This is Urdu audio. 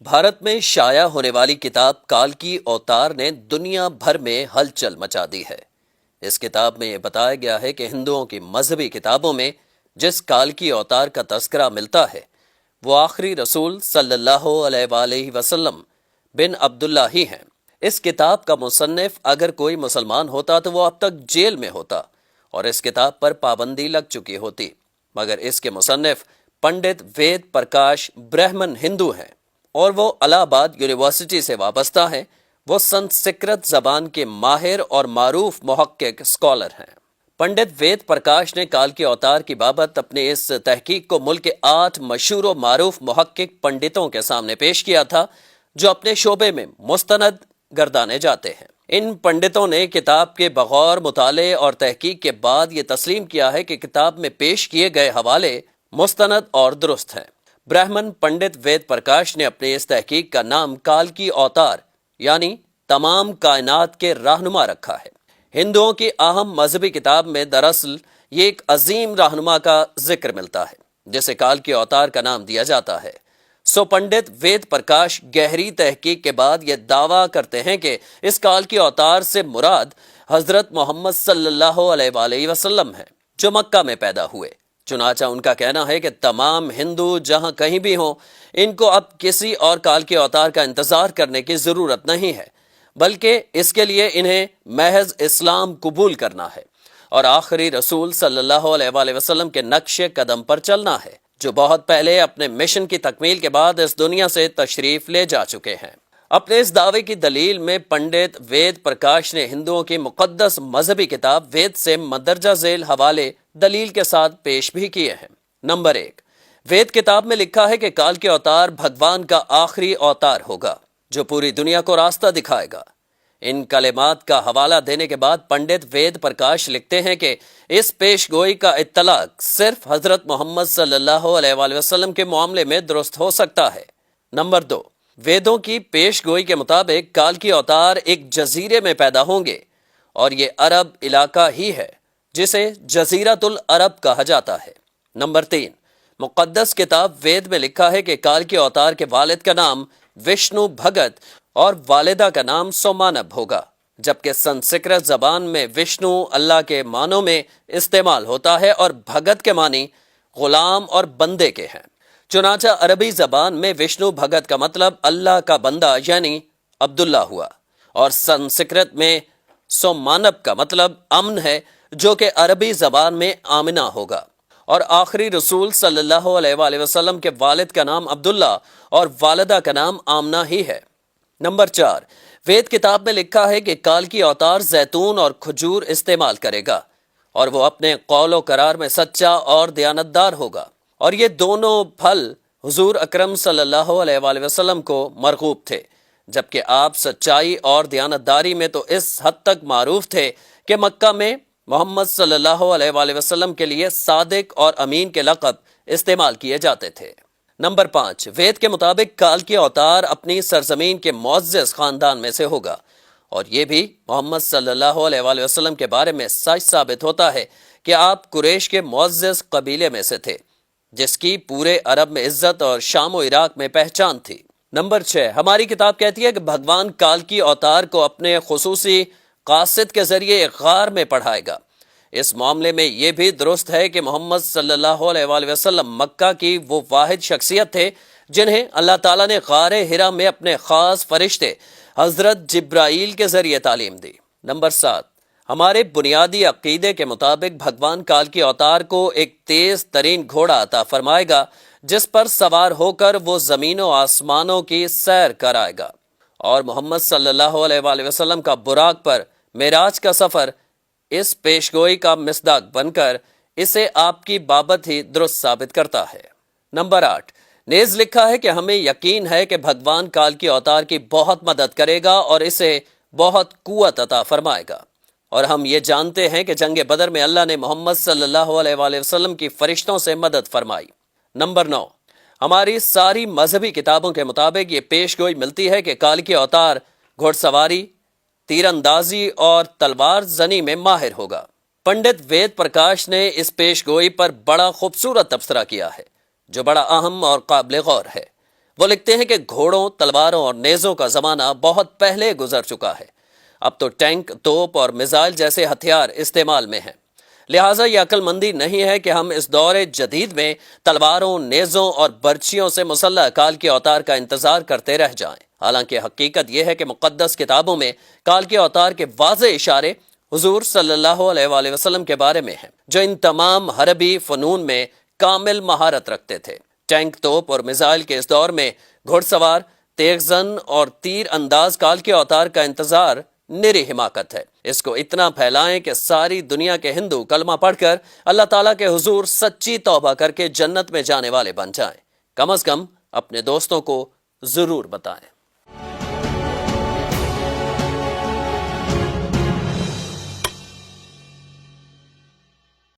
بھارت میں شائع ہونے والی کتاب کالکی اوتار نے دنیا بھر میں ہلچل مچا دی ہے۔ اس کتاب میں یہ بتایا گیا ہے کہ ہندوؤں کی مذہبی کتابوں میں جس کالکی اوتار کا تذکرہ ملتا ہے وہ آخری رسول صلی اللہ علیہ وآلہ وسلم بن عبداللہ ہی ہیں۔ اس کتاب کا مصنف اگر کوئی مسلمان ہوتا تو وہ اب تک جیل میں ہوتا اور اس کتاب پر پابندی لگ چکی ہوتی، مگر اس کے مصنف پنڈت وید پرکاش برہمن ہندو ہیں اور وہ الہ آباد یونیورسٹی سے وابستہ ہیں۔ وہ سنسکرت زبان کے ماہر اور معروف محقق اسکالر ہیں۔ پنڈت وید پرکاش نے کالکی اوتار کی بابت اپنے اس تحقیق کو ملک کے 8 مشہور و معروف محقق پنڈتوں کے سامنے پیش کیا تھا جو اپنے شعبے میں مستند گردانے جاتے ہیں۔ ان پنڈتوں نے کتاب کے بغور مطالعے اور تحقیق کے بعد یہ تسلیم کیا ہے کہ کتاب میں پیش کیے گئے حوالے مستند اور درست ہیں۔ برہمن پنڈت وید پرکاش نے اپنے اس تحقیق کا نام کالکی اوتار یعنی تمام کائنات کے رہنما رکھا ہے۔ ہندوؤں کی اہم مذہبی کتاب میں دراصل یہ ایک عظیم رہنما کا ذکر ملتا ہے جسے کالکی اوتار کا نام دیا جاتا ہے۔ سو پنڈت وید پرکاش گہری تحقیق کے بعد یہ دعویٰ کرتے ہیں کہ اس کالکی اوتار سے مراد حضرت محمد صلی اللہ علیہ وآلہ وسلم ہیں جو مکہ میں پیدا ہوئے۔ چنانچہ ان کا کہنا ہے کہ تمام ہندو جہاں کہیں بھی ہوں ان کو اب کسی اور کالکی اوتار کا انتظار کرنے کی ضرورت نہیں ہے، بلکہ اس کے لیے انہیں محض اسلام قبول کرنا ہے اور آخری رسول صلی اللہ علیہ وآلہ وسلم کے نقش قدم پر چلنا ہے جو بہت پہلے اپنے مشن کی تکمیل کے بعد اس دنیا سے تشریف لے جا چکے ہیں۔ اپنے اس دعوے کی دلیل میں پنڈت وید پرکاش نے ہندوؤں کی مقدس مذہبی کتاب وید سے مندرجہ ذیل حوالے دلیل کے ساتھ پیش بھی کیے ہیں۔ نمبر 1، وید کتاب میں لکھا ہے کہ کالکی اوتار بھگوان کا آخری اوتار ہوگا جو پوری دنیا کو راستہ دکھائے گا۔ ان کلمات کا حوالہ دینے کے بعد پنڈت وید پرکاش لکھتے ہیں کہ اس پیش گوئی کا اطلاق صرف حضرت محمد صلی اللہ علیہ وآلہ وسلم کے معاملے میں درست ہو سکتا ہے۔ نمبر 2، ویدوں کی پیش گوئی کے مطابق کالکی اوتار ایک جزیرے میں پیدا ہوں گے اور یہ عرب علاقہ ہی ہے جسے جزیرۃ العرب کہا جاتا ہے۔ نمبر 3، مقدس کتاب وید میں لکھا ہے کہ کالکی اوتار کے والد کا نام وشنو بھگت اور والدہ کا نام سومانب ہوگا، جبکہ سنسکرت زبان میں وشنو اللہ کے معنوں میں استعمال ہوتا ہے اور بھگت کے معنی غلام اور بندے کے ہیں۔ چنانچہ عربی زبان میں وشنو بھگت کا مطلب اللہ کا بندہ یعنی عبداللہ ہوا، اور سنسکرت میں سومانب کا مطلب امن ہے جو کہ عربی زبان میں آمنہ ہوگا، اور آخری رسول صلی اللہ علیہ وآلہ وسلم کے والد کا نام عبداللہ اور والدہ کا نام آمنہ ہی ہے۔ نمبر 4، وید کتاب میں لکھا ہے کہ کالکی اوتار زیتون اور کھجور استعمال کرے گا اور وہ اپنے قول و قرار میں سچا اور دیانتدار ہوگا، اور یہ دونوں پھل حضور اکرم صلی اللہ علیہ وآلہ وسلم کو مرغوب تھے، جبکہ آپ سچائی اور دیانتداری میں تو اس حد تک معروف تھے کہ مکہ میں محمد صلی اللہ علیہ وآلہ وسلم کے لیے صادق اور امین کے لقب استعمال کیے جاتے تھے۔ نمبر 5، وید کے مطابق کالکی اوتار اپنی سرزمین کے معزز خاندان میں سے ہوگا، اور یہ بھی محمد صلی اللہ علیہ وآلہ وسلم کے بارے میں سچ ثابت ہوتا ہے کہ آپ قریش کے معزز قبیلے میں سے تھے جس کی پورے عرب میں عزت اور شام و عراق میں پہچان تھی۔ نمبر 6، ہماری کتاب کہتی ہے کہ بھگوان کالکی اوتار کو اپنے خصوصی قاصد کے ذریعے ایک غار میں پڑھائے گا۔ اس معاملے میں یہ بھی درست ہے کہ محمد صلی اللہ علیہ وآلہ وسلم مکہ کی وہ واحد شخصیت تھے جنہیں اللہ تعالیٰ نے غار ہرا میں اپنے خاص فرشتے حضرت جبرائیل کے ذریعے تعلیم دی۔ نمبر 7، ہمارے بنیادی عقیدے کے مطابق بھگوان کالکی اوتار کو ایک تیز ترین گھوڑا عطا فرمائے گا جس پر سوار ہو کر وہ زمین و آسمانوں کی سیر کرائے گا، اور محمد صلی اللہ علیہ وآلہ وسلم کا براق پر معراج کا سفر اس پیشگوئی کا مصداق بن کر اسے آپ کی بابت ہی درست ثابت کرتا ہے۔ نمبر 8، نیز لکھا ہے کہ ہمیں یقین ہے کہ بھگوان کالکی اوتار کی بہت مدد کرے گا اور اسے بہت قوت عطا فرمائے گا، اور ہم یہ جانتے ہیں کہ جنگ بدر میں اللہ نے محمد صلی اللہ علیہ وآلہ وسلم کی فرشتوں سے مدد فرمائی۔ نمبر 9، ہماری ساری مذہبی کتابوں کے مطابق یہ پیش گوئی ملتی ہے کہ کالکی اوتار گھوڑ سواری، تیر اندازی اور تلوار زنی میں ماہر ہوگا۔ پنڈت وید پرکاش نے اس پیش گوئی پر بڑا خوبصورت تبصرہ کیا ہے جو بڑا اہم اور قابل غور ہے۔ وہ لکھتے ہیں کہ گھوڑوں، تلواروں اور نیزوں کا زمانہ بہت پہلے گزر چکا ہے۔ اب تو ٹینک، توپ اور میزائل جیسے ہتھیار استعمال میں ہیں۔ لہٰذا یہ عقل مندی نہیں ہے کہ ہم اس دور جدید میں تلواروں، نیزوں اور برچھیوں سے مسلح کال کے اوتار کا انتظار کرتے رہ جائیں۔ حالانکہ حقیقت یہ ہے کہ مقدس کتابوں میں کال کے اوتار کے واضح اشارے حضور صلی اللہ علیہ وآلہ وسلم کے بارے میں ہیں، جو ان تمام حربی فنون میں کامل مہارت رکھتے تھے۔ ٹینک، توپ اور میزائل کے اس دور میں گھڑ سوار، تیز زن اور تیر انداز کال کے اوتار کا انتظار نری حماقت ہے۔ اس کو اتنا پھیلائیں کہ ساری دنیا کے ہندو کلمہ پڑھ کر اللہ تعالیٰ کے حضور سچی توبہ کر کے جنت میں جانے والے بن جائیں۔ کم از کم اپنے دوستوں کو ضرور بتائیں۔